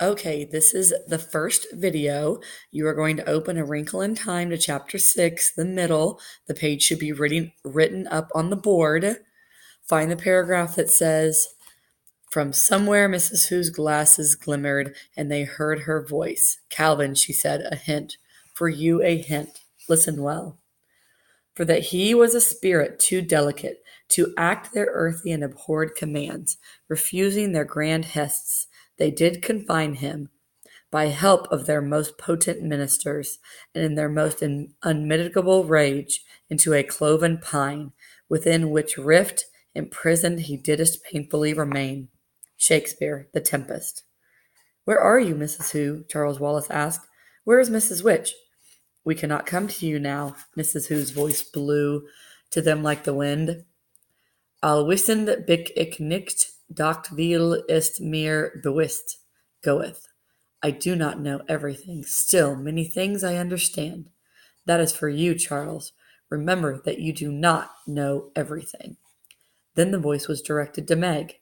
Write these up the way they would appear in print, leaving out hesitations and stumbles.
Okay, this is the first video. You are going to open A Wrinkle in Time to chapter 6, the middle. The page should be written up on the board. Find the paragraph that says, "From somewhere Mrs. Who's glasses glimmered, and they heard her voice. Calvin," she said, "a hint. For you a hint. Listen well. For that he was a spirit too delicate to act their earthly and abhorred commands, refusing their grand hests, they did confine him by help of their most potent ministers, and in their most unmitigable rage, into a cloven pine, within which rift imprisoned he didst painfully remain." Shakespeare, The Tempest. "Where are you, Mrs. Who?" Charles Wallace asked. "Where is Mrs. Witch?" "We cannot come to you now." Mrs. Who's voice blew to them like the wind. "Allwissend bik ik nicht, dat veel ist mir bewust." Goethe. "I do not know everything. Still, many things I understand." That is for you, Charles. Remember that you do not know everything. Then the voice was directed to Meg.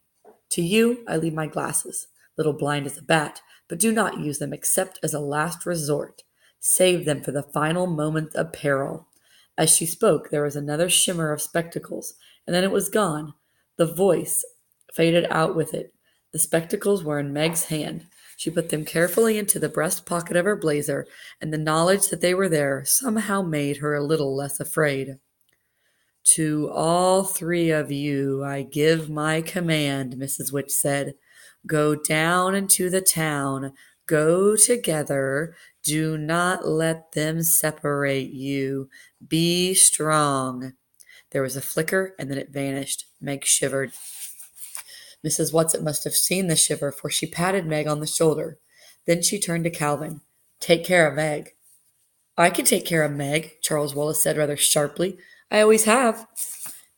"To you I leave my glasses, little blind as a bat, but do not use them except as a last resort. Save them for the final moment of peril." As she spoke, there was another shimmer of spectacles, and then it was gone. The voice faded out with it. The spectacles were in Meg's hand. She put them carefully into the breast pocket of her blazer, and the knowledge that they were there somehow made her a little less afraid. "To all three of you I give my command," Mrs. Witch said. "Go down into the town. Go together. Do not let them separate you. Be strong." There was a flicker, and then it vanished. Meg shivered. Mrs. Whatsit must have seen the shiver, for she patted Meg on the shoulder. Then she turned to Calvin. "Take care of Meg." "I can take care of Meg," Charles Wallace said rather sharply. "I always have."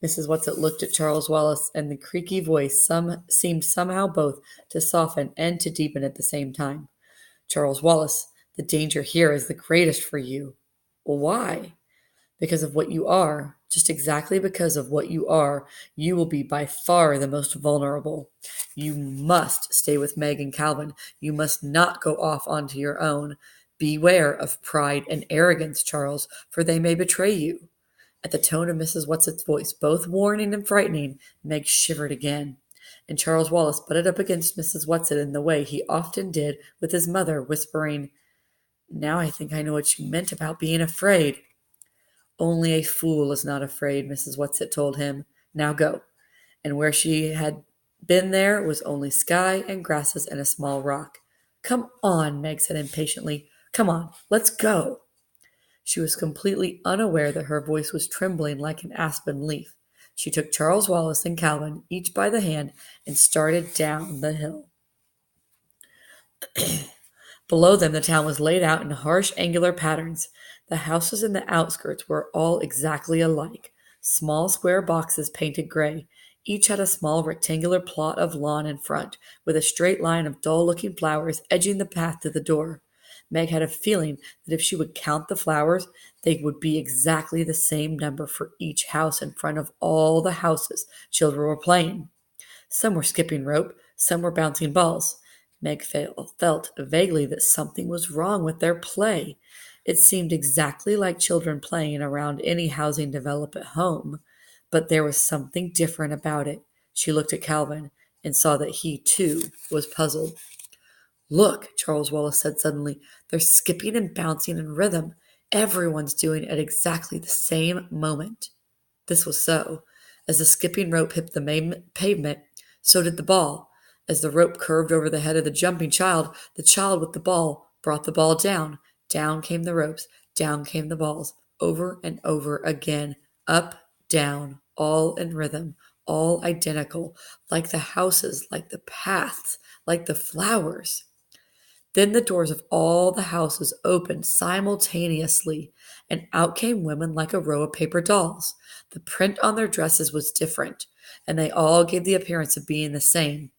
Mrs. Whatsit looked at Charles Wallace, and the creaky voice seemed somehow both to soften and to deepen at the same time. "Charles Wallace, the danger here is the greatest for you." "Why?" "Because of what you are. Just exactly because of what you are, you will be by far the most vulnerable. You must stay with Meg and Calvin. You must not go off onto your own. Beware of pride and arrogance, Charles, for they may betray you." At the tone of Mrs. Whatsit's voice, both warning and frightening, Meg shivered again, and Charles Wallace butted up against Mrs. Whatsit in the way he often did with his mother, whispering, "Now I think I know what you meant about being afraid." "Only a fool is not afraid," Mrs. Whatsit told him. "Now go." And where she had been there was only sky and grasses and a small rock. "Come on," Meg said impatiently. "Come on, let's go." She was completely unaware that her voice was trembling like an aspen leaf. She took Charles Wallace and Calvin, each by the hand, and started down the hill. Below them, the town was laid out in harsh, angular patterns. The houses in the outskirts were all exactly alike, small square boxes painted gray. Each had a small rectangular plot of lawn in front, with a straight line of dull-looking flowers edging the path to the door. Meg had a feeling that if she would count the flowers, they would be exactly the same number for each house in front of all the houses children were playing. Some were skipping rope, some were bouncing balls. Meg felt vaguely that something was wrong with their play. It seemed exactly like children playing around any housing development home, but there was something different about it. She looked at Calvin and saw that he, too, was puzzled. "Look," Charles Wallace said suddenly, "they're skipping and bouncing in rhythm. Everyone's doing it at exactly the same moment." This was so. As the skipping rope hit the pavement, so did the ball. As the rope curved over the head of the child with the ball brought the ball down. Down came the ropes, down came the balls, over and over again, up, down, all in rhythm, all identical, like the houses, like the paths, like the flowers. Then the doors of all the houses opened simultaneously, and out came women like a row of paper dolls. The print on their dresses was different, and they all gave the appearance of being the same.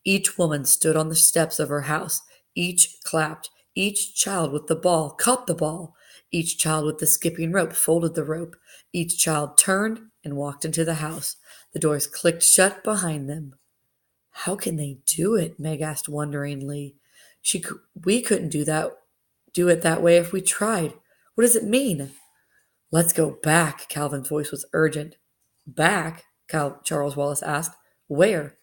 Each woman stood on the steps of her house. Each clapped. Each child with the ball caught the ball. Each child with the skipping rope folded the rope. Each child turned and walked into the house. The doors clicked shut behind them. How can they do it? Meg asked wonderingly. We couldn't do it that way if we tried. What does it mean? Let's go back, Calvin's voice was urgent. Back? Charles Wallace asked. Where?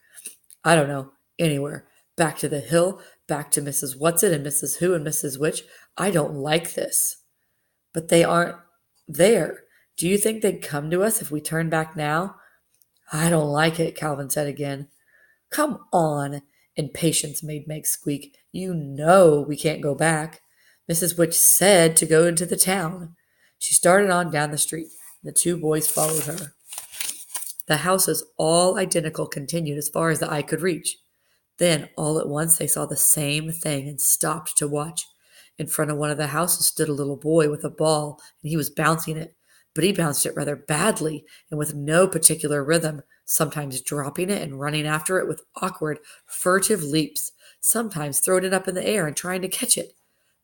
I don't know. Anywhere. Back to the hill, back to Mrs. Whatsit and Mrs. Who and Mrs. Which. I don't like this. But they aren't there. Do you think they'd come to us if we turn back now? I don't like it, Calvin said again. Come on, impatience made Meg squeak. You know we can't go back. Mrs. Witch said to go into the town. She started on down the street. The two boys followed her. The houses, all identical, continued as far as the eye could reach. Then, all at once, they saw the same thing and stopped to watch. In front of one of the houses stood a little boy with a ball, and he was bouncing it. But he bounced it rather badly and with no particular rhythm, sometimes dropping it and running after it with awkward, furtive leaps, sometimes throwing it up in the air and trying to catch it.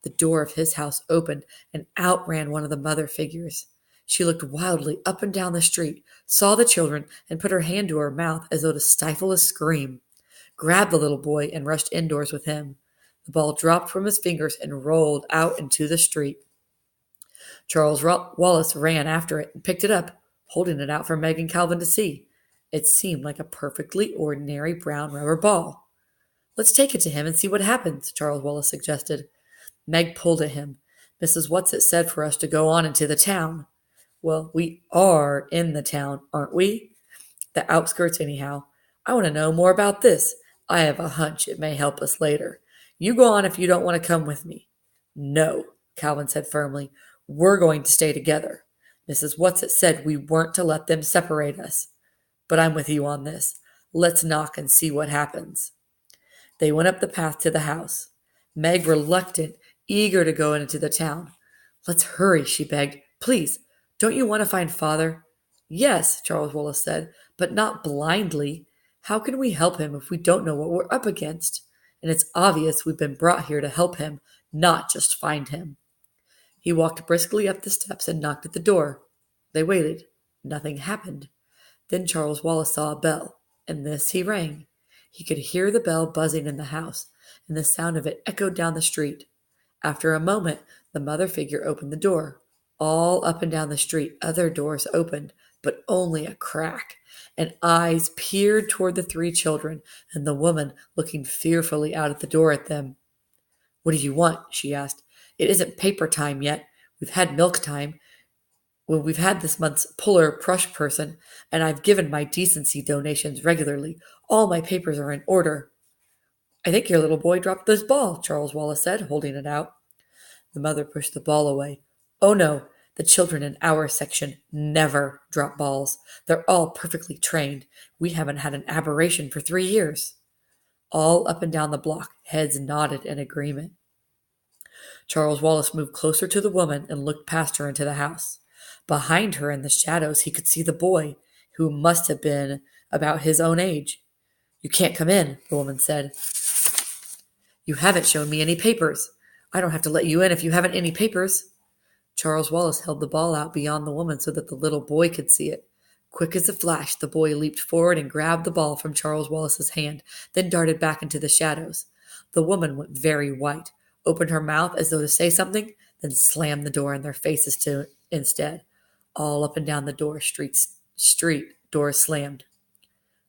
The door of his house opened, and out ran one of the mother figures. She looked wildly up and down the street, saw the children, and put her hand to her mouth as though to stifle a scream, grabbed the little boy, and rushed indoors with him. The ball dropped from his fingers and rolled out into the street. Charles Wallace ran after it and picked it up, holding it out for Meg and Calvin to see. It seemed like a perfectly ordinary brown rubber ball. Let's take it to him and see what happens, Charles Wallace suggested. Meg pulled at him. Mrs. Whatsit said for us to go on into the town. Well, we are in the town, aren't we? The outskirts, anyhow. I want to know more about this. I have a hunch it may help us later. You go on if you don't want to come with me. No, Calvin said firmly. We're going to stay together. Mrs. Whatsit said we weren't to let them separate us. But I'm with you on this. Let's knock and see what happens. They went up the path to the house. Meg, reluctant, eager to go into the town. Let's hurry, she begged. Please, don't you want to find Father? Yes, Charles Wallace said, but not blindly. How can we help him if we don't know what we're up against? And it's obvious we've been brought here to help him, not just find him. He walked briskly up the steps and knocked at the door. They waited. Nothing happened. Then Charles Wallace saw a bell, and this he rang. He could hear the bell buzzing in the house, and the sound of it echoed down the street. After a moment, the mother figure opened the door. All up and down the street, other doors opened, but only a crack, and eyes peered toward the three children and the woman looking fearfully out at the door at them. What do you want? She asked. It isn't paper time yet. We've had milk time. Well, we've had this month's puller Prush person, and I've given my decency donations regularly. All my papers are in order. I think your little boy dropped this ball, Charles Wallace said, holding it out. The mother pushed the ball away. Oh no, the children in our section never drop balls. They're all perfectly trained. We haven't had an aberration for 3 years. All up and down the block, heads nodded in agreement. Charles Wallace moved closer to the woman and looked past her into the house. Behind her in the shadows, he could see the boy, who must have been about his own age. You can't come in, the woman said. You haven't shown me any papers. I don't have to let you in if you haven't any papers. Charles Wallace held the ball out beyond the woman so that the little boy could see it. Quick as a flash, the boy leaped forward and grabbed the ball from Charles Wallace's hand, then darted back into the shadows. The woman went very white, opened her mouth as though to say something, then slammed the door in their faces instead. All up and down the street doors slammed.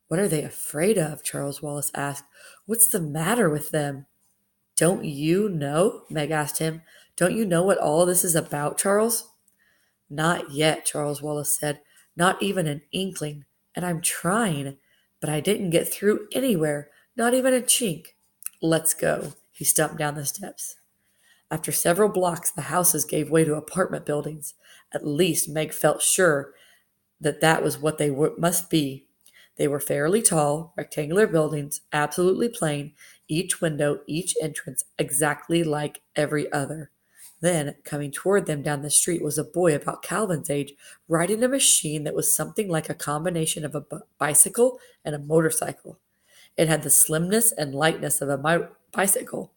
What are they afraid of? Charles Wallace asked. What's the matter with them? Don't you know? Meg asked him. Don't you know what all this is about, Charles? Not yet, Charles Wallace said. Not even an inkling. And I'm trying, but I didn't get through anywhere, not even a chink. Let's go. He stumped down the steps. After several blocks, the houses gave way to apartment buildings. At least Meg felt sure that was what they must be. They were fairly tall, rectangular buildings, absolutely plain, each window, each entrance exactly like every other. Then, coming toward them down the street was a boy about Calvin's age, riding a machine that was something like a combination of a bicycle and a motorcycle. It had the slimness and lightness of a bicycle,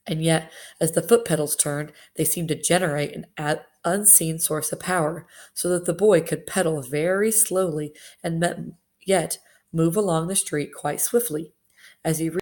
and yet, as the foot pedals turned, they seemed to generate an unseen source of power, so that the boy could pedal very slowly and yet move along the street quite swiftly. As he